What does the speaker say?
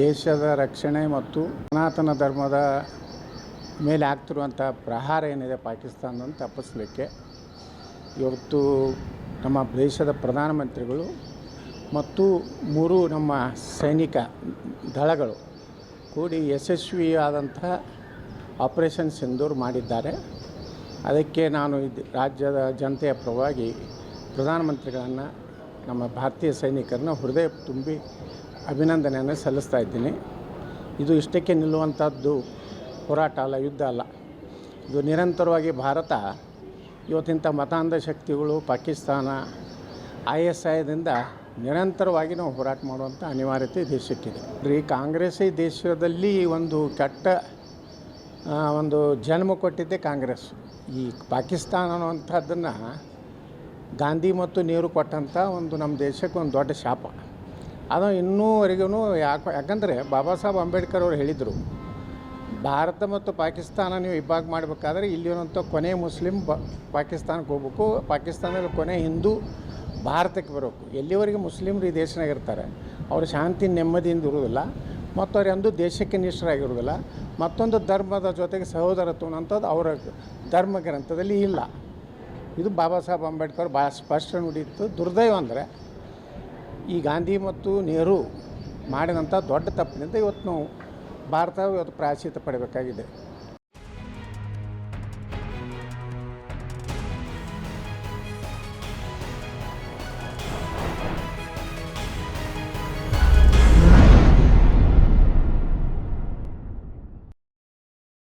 ದೇಶದ ರಕ್ಷಣೆ ಮತ್ತು ಸನಾತನ ಧರ್ಮದ ಮೇಲೆ ಆಗ್ತಿರುವಂಥ ಪ್ರಹಾರ ಏನಿದೆ ಪಾಕಿಸ್ತಾನವನ್ನು ತಪ್ಪಿಸಲಿಕ್ಕೆ ಇವತ್ತು ನಮ್ಮ ದೇಶದ ಪ್ರಧಾನಮಂತ್ರಿಗಳು ಮತ್ತು 3 ನಮ್ಮ ಸೈನಿಕ ದಳಗಳು ಕೂಡಿ ಯಶಸ್ವಿಯಾದಂಥ ಆಪರೇಷನ್ ಸಿಂಧೂರ್ ಮಾಡಿದ್ದಾರೆ. ಅದಕ್ಕೆ ನಾನು ರಾಜ್ಯದ ಜನತೆಯ ಪರವಾಗಿ ಪ್ರಧಾನಮಂತ್ರಿಗಳನ್ನು, ನಮ್ಮ ಭಾರತೀಯ ಸೈನಿಕರನ್ನ ಹೃದಯ ತುಂಬಿ ಅಭಿನಂದನೆಯನ್ನು ಸಲ್ಲಿಸ್ತಾ ಇದ್ದೀನಿ. ಇದು ಇಷ್ಟಕ್ಕೆ ನಿಲ್ಲುವಂಥದ್ದು ಹೋರಾಟ ಅಲ್ಲ, ಯುದ್ಧ ಅಲ್ಲ. ಇದು ನಿರಂತರವಾಗಿ ಭಾರತ ಇವತ್ತಿಂಥ ಮತಾಂಧ ಶಕ್ತಿಗಳು, ಪಾಕಿಸ್ತಾನ, ISIದಿಂದ ನಿರಂತರವಾಗಿ ನಾವು ಹೋರಾಟ ಮಾಡುವಂಥ ಅನಿವಾರ್ಯತೆ ದೇಶಕ್ಕಿದೆ. ಕಾಂಗ್ರೆಸ್ ಈ ದೇಶದಲ್ಲಿ ಒಂದು ಕೆಟ್ಟ ಒಂದು ಜನ್ಮ ಕೊಟ್ಟಿದ್ದೆ ಕಾಂಗ್ರೆಸ್. ಈ ಪಾಕಿಸ್ತಾನ ಅನ್ನುವಂಥದ್ದನ್ನು ಗಾಂಧಿ ಮತ್ತು ನೆಹರು ಕೊಟ್ಟಂಥ ಒಂದು ನಮ್ಮ ದೇಶಕ್ಕೆ ಒಂದು ದೊಡ್ಡ ಶಾಪ. ಅದು ಇನ್ನೂವರೆಗೂ ಯಾಕಂದರೆ ಬಾಬಾ ಸಾಹೇಬ್ ಅಂಬೇಡ್ಕರ್ ಅವರು ಹೇಳಿದರು, ಭಾರತ ಮತ್ತು ಪಾಕಿಸ್ತಾನ ನೀವು ವಿಭಾಗ ಮಾಡಬೇಕಾದ್ರೆ ಇಲ್ಲಿರುವಂಥ ಕೊನೆ ಮುಸ್ಲಿಂ ಪಾಕಿಸ್ತಾನಕ್ಕೆ ಹೋಗ್ಬೇಕು, ಪಾಕಿಸ್ತಾನದಲ್ಲಿ ಕೊನೆ ಹಿಂದೂ ಭಾರತಕ್ಕೆ ಬರಬೇಕು. ಎಲ್ಲಿವರೆಗೆ ಮುಸ್ಲಿಮ್ರು ಈ ದೇಶನಾಗ ಇರ್ತಾರೆ ಅವರು ಶಾಂತಿ ನೆಮ್ಮದಿಯಿಂದ ಇರುವುದಿಲ್ಲ ಮತ್ತು ಅವ್ರು ಎಂದೂ ದೇಶಕ್ಕೆ ನಿಷ್ಠರಾಗಿರುವುದಿಲ್ಲ. ಮತ್ತೊಂದು ಧರ್ಮದ ಜೊತೆಗೆ ಸಹೋದರತ್ವ ಅನ್ನೋಂಥದ್ದು ಅವರ ಧರ್ಮ ಗ್ರಂಥದಲ್ಲಿ ಇಲ್ಲ. ಇದು ಬಾಬಾ ಸಾಹೇಬ್ ಅಂಬೇಡ್ಕರ್ ಭಾಳ ಸ್ಪಷ್ಟ ನುಡಿಯಿತ್ತು. ದುರ್ದೈವ ಅಂದರೆ ಈ ಗಾಂಧಿ ಮತ್ತು ನೆಹರು ಮಾಡಿದಂಥ ದೊಡ್ಡ ತಪ್ಪಿನಿಂದ ಇವತ್ತು ನಾವು ಭಾರತ ಇವತ್ತು ಪ್ರಾಯಶ್ಚಿತ್ತ ಪಡಬೇಕಾಗಿದೆ.